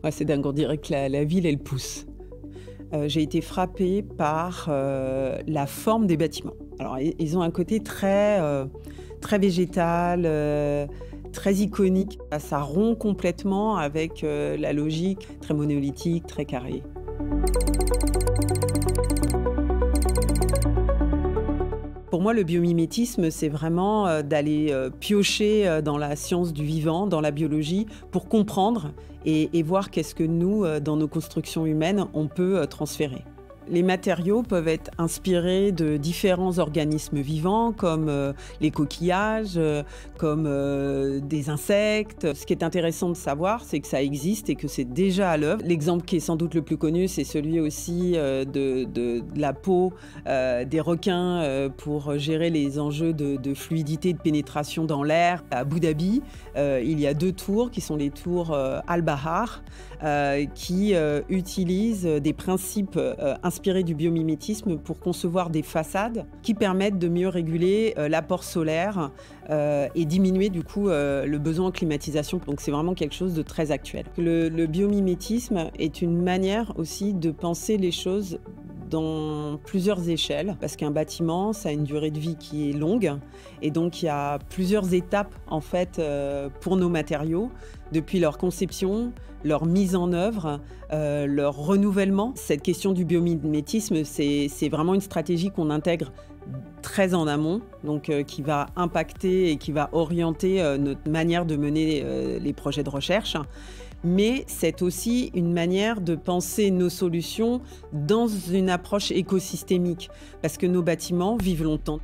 Ouais, c'est dingue, on dirait que la ville, elle pousse. J'ai été frappée par, la forme des bâtiments. Alors ils ont un côté très végétal, très iconique. Ça rompt complètement avec, la logique très monolithique, très carrée. Pour moi, le biomimétisme, c'est vraiment, d'aller, piocher, dans la science du vivant, dans la biologie, pour comprendre et voir qu'est-ce que nous, dans nos constructions humaines, on peut, transférer. Les matériaux peuvent être inspirés de différents organismes vivants comme, les coquillages, comme, des insectes. Ce qui est intéressant de savoir, c'est que ça existe et que c'est déjà à l'œuvre. L'exemple qui est sans doute le plus connu, c'est celui aussi, de la peau, des requins, pour gérer les enjeux de fluidité et de pénétration dans l'air. À Abu Dhabi, il y a 2 tours qui sont les tours, Al-Bahar, qui, utilisent des principes, inspirés du biomimétisme pour concevoir des façades qui permettent de mieux réguler, l'apport solaire, et diminuer du coup, le besoin en climatisation. Donc c'est vraiment quelque chose de très actuel. Le biomimétisme est une manière aussi de penser les choses dans plusieurs échelles, parce qu'un bâtiment, ça a une durée de vie qui est longue, et donc il y a plusieurs étapes en fait pour nos matériaux, depuis leur conception, leur mise en œuvre, leur renouvellement. Cette question du biomimétisme, c'est vraiment une stratégie qu'on intègre très en amont, donc qui va impacter et qui va orienter notre manière de mener les projets de recherche. Mais c'est aussi une manière de penser nos solutions dans une approche écosystémique, parce que nos bâtiments vivent longtemps.